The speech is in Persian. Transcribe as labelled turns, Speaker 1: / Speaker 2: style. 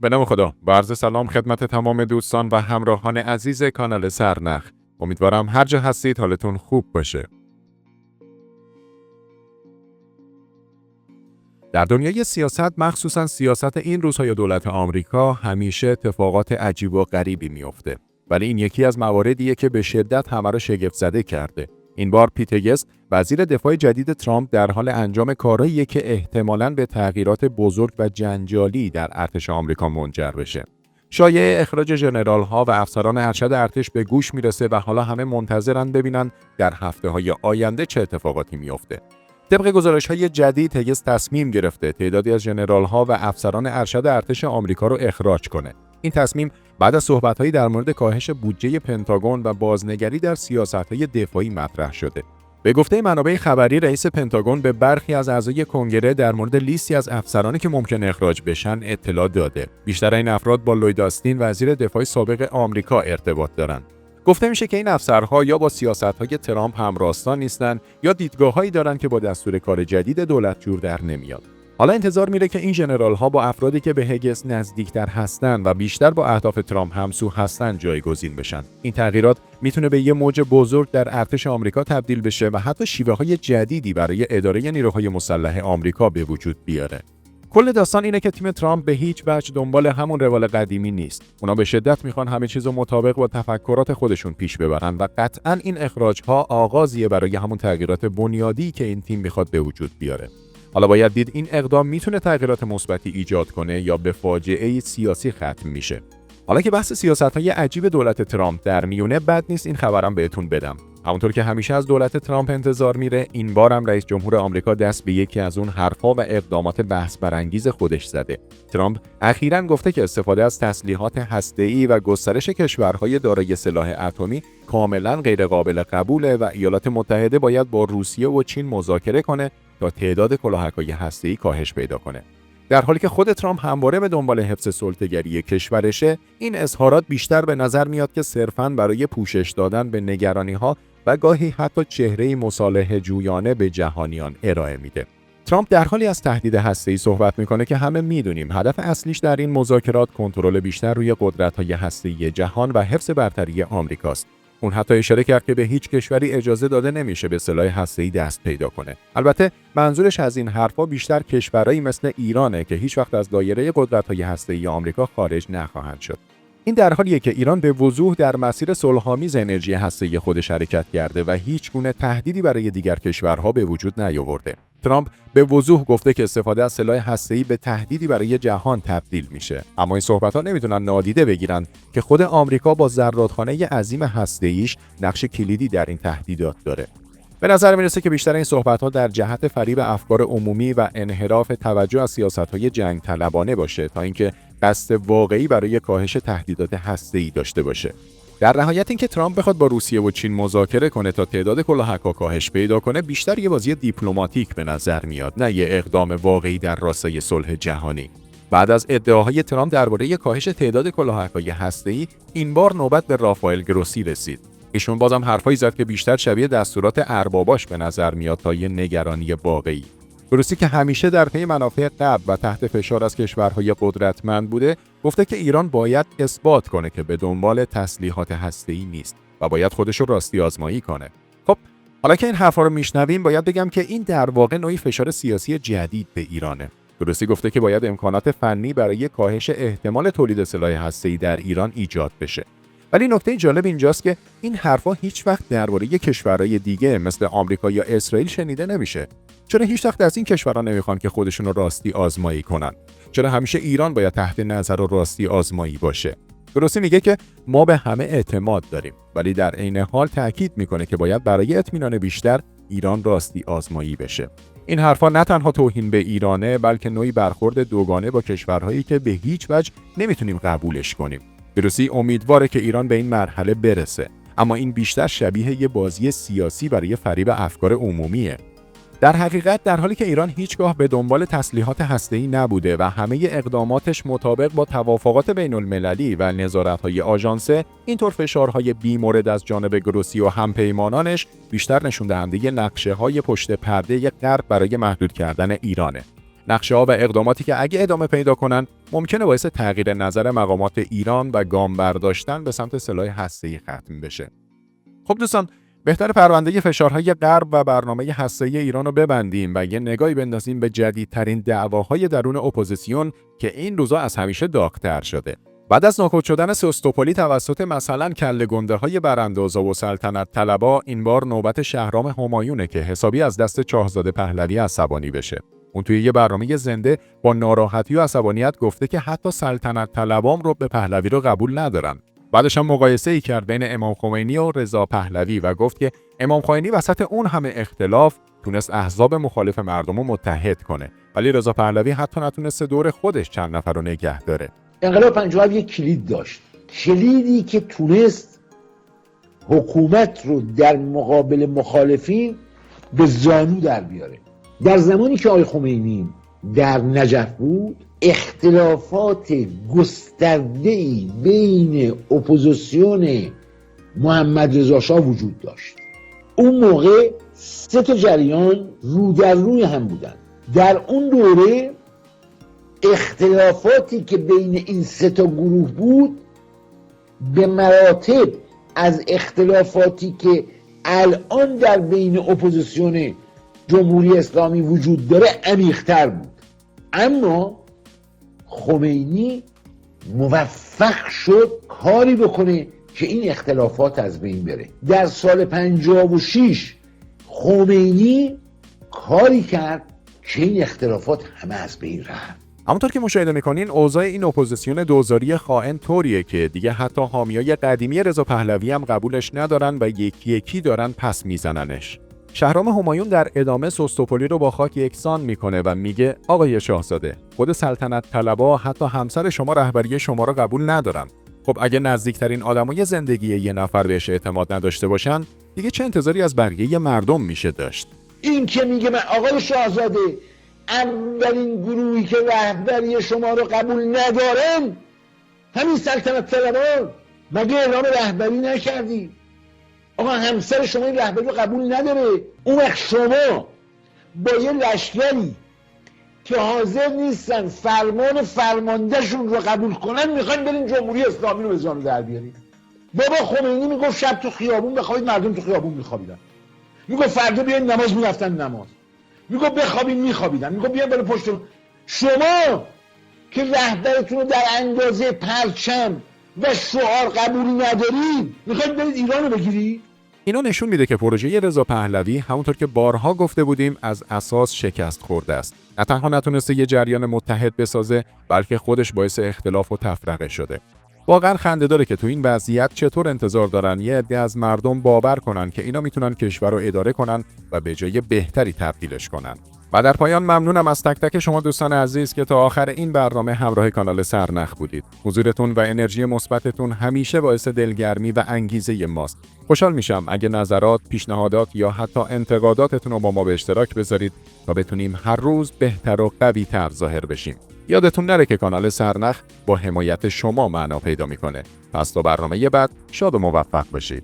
Speaker 1: به نام خدا. با عرض سلام خدمت تمام دوستان و همراهان عزیز کانال سرنخ. امیدوارم هر جا هستید حالتون خوب باشه. در دنیای سیاست، مخصوصا سیاست این روزهای دولت آمریکا، همیشه اتفاقات عجیب و غریبی میفته. ولی این یکی از مواردیه که به شدت همه رو شگفت زده کرده. این بار پیت هگس، وزیر دفاع جدید ترامپ، در حال انجام کارهاییه که احتمالاً به تغییرات بزرگ و جنجالی در ارتش آمریکا منجر بشه. شایعه اخراج ژنرال‌ها و افسران ارشد ارتش به گوش میرسه و حالا همه منتظرن ببینن در هفته‌های آینده چه اتفاقاتی میفته. طبق گزارش‌های جدید، هگس تصمیم گرفته تعدادی از ژنرال‌ها و افسران ارشد ارتش آمریکا رو اخراج کنه. این تصمیم بعد از صحبت‌هایی در مورد کاهش بودجه پنتاگون و بازنگری در سیاست‌های دفاعی مطرح شده. به گفته منابع خبری، رئیس پنتاگون به برخی از اعضای کنگره در مورد لیستی از افسرانی که ممکن اخراج بشن اطلاع داده. بیشتر این افراد با لوید آستین، وزیر دفاع سابق آمریکا، ارتباط دارند. گفته میشه که این افسرها یا با سیاست‌های ترامپ همراستا نیستن یا دیدگاه‌هایی دارن که با دستور کار جدید دولت جور در نمیاد. حالا انتظار میره که این ژنرال‌ها با افرادی که به هگس نزدیکتر هستن و بیشتر با اهداف ترامپ همسو هستن جایگزین بشن. این تغییرات میتونه به یه موج بزرگ در ارتش آمریکا تبدیل بشه و حتی شیوه‌های جدیدی برای اداره نیروهای مسلح آمریکا به وجود بیاره. کل داستان اینه که تیم ترامپ به هیچ وجه دنبال همون روال قدیمی نیست. اونا به شدت میخوان همه چیزو مطابق با تفکرات خودشون پیش ببرن و قطعاً این اخراج‌ها آغازیه برای همون تغییرات بنیادی که این تیم میخواد به وجود بیاره. حالا باید دید این اقدام میتونه تغییرات مثبتی ایجاد کنه یا به فاجعه سیاسی ختم میشه. حالا که بحث سیاست‌های عجیب دولت ترامپ در میونه، بد نیست این خبرم بهتون بدم. همونطور که همیشه از دولت ترامپ انتظار میره، این بارم رئیس جمهور آمریکا دست به یکی از اون حرفا و اقدامات بحث برانگیز خودش زده. ترامپ اخیراً گفته که استفاده از تسلیحات هسته‌ای و گسترش کشورهای دارای سلاح اتمی کاملاً غیرقابل قبوله و ایالات متحده باید با روسیه و چین مذاکره کنه تا تعداد کلاهک‌های هسته‌ای کاهش پیدا کنه. در حالی که خود ترامپ همواره به دنبال حفظ سلطه‌گری کشورشه، این اظهارات بیشتر به نظر میاد که صرفاً برای پوشش دادن به نگرانی‌ها و گاهی حتی چهره‌ای مصالحه جویانه به جهانیان ارائه میده. ترامپ در حالی از تهدید هسته‌ای صحبت میکنه که همه میدونیم هدف اصلیش در این مذاکرات کنترل بیشتر روی قدرت‌های هسته‌ای جهان و حفظ برتری آمریکاست. اون حتی اشاره کرد که به هیچ کشوری اجازه داده نمیشه به سلاح هسته‌ای دست پیدا کنه. البته منظورش از این حرفا بیشتر کشورهایی مثل ایرانه که هیچ وقت از دایره قدرت‌های هسته‌ای آمریکا خارج نخواهند شد. این در حالیه که ایران به وضوح در مسیر صلح‌آمیز انرژی هسته‌ای خودش حرکت کرده و هیچ گونه تهدیدی برای دیگر کشورها به وجود نیاورده. ترامپ به وضوح گفته که استفاده از سلاح هسته‌ای به تهدیدی برای جهان تبدیل میشه. اما این صحبت‌ها نمیتونن نادیده بگیرن که خود آمریکا با ذراتخانه عظیم هسته‌ایش نقش کلیدی در این تهدیدات داره. به نظر میرسه که بیشتر این صحبت‌ها در جهت فریب افکار عمومی و انحراف توجه از سیاست‌های جنگ طلبانه باشه تا اینکه قصد واقعی برای کاهش تهدیدات هسته‌ای داشته باشه. در نهایت اینکه ترامپ بخواد با روسیه و چین مذاکره کنه تا تعداد کلاهک‌ها کاهش پیدا کنه، بیشتر یه بازی دیپلماتیک به نظر میاد، نه یه اقدام واقعی در راستای صلح جهانی. بعد از ادعاهای ترامپ درباره کاهش تعداد کلاهک‌های هسته‌ای، این بار نوبت به رافائل گروسی رسید. ایشون بازم حرفایی زد که بیشتر شبیه دستورات ارباباش به نظر میاد تا یه نگرانی واقعی. گروسی که همیشه در پی منافع غرب و تحت فشار از کشورهای قدرتمند بوده، گفته که ایران باید اثبات کنه که به دنبال تسلیحات هسته‌ای نیست و باید خودش رو راستی آزمایی کنه. خب حالا که این حرفا رو میشنویم، باید بگم که این در واقع نوعی فشار سیاسی جدید به ایرانه. گروسی گفته که باید امکانات فنی برای کاهش احتمال تولید سلاح هسته‌ای در ایران ایجاد بشه. ولی نکته جالب اینجاست که این حرفا هیچ وقت درباره کشورهای دیگه مثل آمریکا یا اسرائیل شنیده نمیشه. چرا هیچ وقت از این کشورها نمیخوان که خودشون رو راستی آزمایی کنن؟ چرا همیشه ایران باید تحت نظر و راستی آزمایی باشه؟ گروسی میگه که ما به همه اعتماد داریم، ولی در عین حال تاکید میکنه که باید برای اطمینان بیشتر ایران راستی آزمایی بشه. این حرفا نه تنها توهین به ایرانه، بلکه نوعی برخورد دوگانه با کشورهایی که به هیچ وجه نمیتونیم قبولش کنیم. روسی امیدواره که ایران به این مرحله برسه، اما این بیشتر شبیه یه بازی سیاسی برای فریب افکار عمومیه. در حقیقت در حالی که ایران هیچگاه به دنبال تسلیحات هسته‌ای نبوده و همه اقداماتش مطابق با توافقات بین‌المللی و نظارت‌های آژانسه، اینطور فشارهای بی‌مورد از جانب گروسی و همپیمانانش بیشتر نشون دهنده نقشه‌های پشت پرده غرب برای محدود کردن ایرانه. نقشه‌ها و اقداماتی که اگه ادامه پیدا کنن ممکنه باعث تغییر نظر مقامات ایران و گام برداشتن به سمت سلاح هسته‌ای ختم بشه. خب دوستان، بهتر پرونده فشارهای غرب و برنامه هسته‌ای ایران رو ببندیم و یه نگاهی بندازیم به جدیدترین دعواهای درون اپوزیسیون که این روزا از همیشه داغ‌تر شده. بعد از ناکوت شدن سوستوپولی توسط مثلا کله گنده‌های براندازا و سلطنت طلبا، این بار نوبت شهرام همایونه که حسابی از دست شاهزاده پهلوی عصبانی بشه. اون توی یه برنامه زنده با ناراحتی و عصبانیت گفته که حتی سلطنت طلبام رو به پهلوی رو قبول ندارن. بعدش هم مقایسه‌ای کرد بین امام خمینی و رضا پهلوی و گفت که امام خمینی وسط اون همه اختلاف تونست احزاب مخالف مردم رو متحد کنه، ولی رضا پهلوی حتی نتونست دور خودش چند نفر رو نگه داره.
Speaker 2: انقلاب 57 یک کلید داشت، کلیدی که تونست حکومت رو در مقابل مخالفین به زانو در بیاره. در زمانی که آقای خمینی در نجف بود، اختلافات گسترده‌ای بین اپوزیسیون محمد رضا شاه وجود داشت. اون موقع 3 جریان رو در روی هم بودن. در اون دوره اختلافاتی که بین این 3 گروه بود به مراتب از اختلافاتی که الان در بین اپوزیسیون جمهوری اسلامی وجود داره عمیق‌تر بود. اما خمینی موفق شد کاری بکنه که این اختلافات از بین بره. در سال 56 خمینی کاری کرد که این اختلافات همه از بین رفت.
Speaker 1: همونطور که مشاهده میکنین اوضاع این اپوزیسیون دوزاری خائن طوریه که دیگه حتی حامیای قدیمی رضا پهلوی هم قبولش ندارن و یکی یکی دارن پس میزننش. شهرام همایون در ادامه سوستوپولی رو با خاک یکسان میکنه و میگه آقای شاهزاده، خود سلطنت طلبا حتی همسر شما رهبری شما رو قبول ندارن. خب اگه نزدیکترین آدمای زندگی یه نفر بهش اعتماد نداشته باشن، دیگه چه انتظاری از بقیه مردم میشه داشت؟
Speaker 2: این که میگه من آقای شاهزاده اولین گروهی که رهبری شما رو قبول ندارن همین سلطنت طلبان، مگه اعلام رهبری نکردی؟ آقا همسر شما این رهبری رو قبول نداره. اون وقت شما با یه لشکری که حاضر نیستن فرمان فرماندهشون رو قبول کنن میخواین برین جمهوری اسلامی رو به زانو در بیارید. بابا خمینی میگفت شب تو خیابون بخوابید، مردم تو خیابون میخوابیدن. میگفت فردا بیاین نماز میرفتن نماز. میگفت بخوابین میخوابیدن. میگفت بیاین برای پشت. شما که رهبرتون رو در اندازه پرچم و شعار قبول ندارید میخواید برید ایران رو بگیرید؟
Speaker 1: اینا نشون میده که پروژه رضا پهلوی همونطور که بارها گفته بودیم از اساس شکست خورده است. نه تنها نتونسته یه جریان متحد بسازه، بلکه خودش باعث اختلاف و تفرقه شده. واقعا خنده داره که تو این وضعیت چطور انتظار دارن یه عده از مردم باور کنن که اینا میتونن کشور رو اداره کنن و به جای بهتری تبدیلش کنن. و در پایان ممنونم از تک تک شما دوستان عزیز که تا آخر این برنامه همراه کانال سرنخ بودید. حضورتون و انرژی مثبتتون همیشه باعث دلگرمی و انگیزه ماست. خوشحال میشم اگه نظرات، پیشنهادات یا حتی انتقاداتتون رو با ما به اشتراک بذارید تا بتونیم هر روز بهتر و قوی‌تر ظاهر بشیم. یادتون نره که کانال سرنخ با حمایت شما معنا پیدا میکنه. پس تا برنامه بعد شاد و موفق باشید.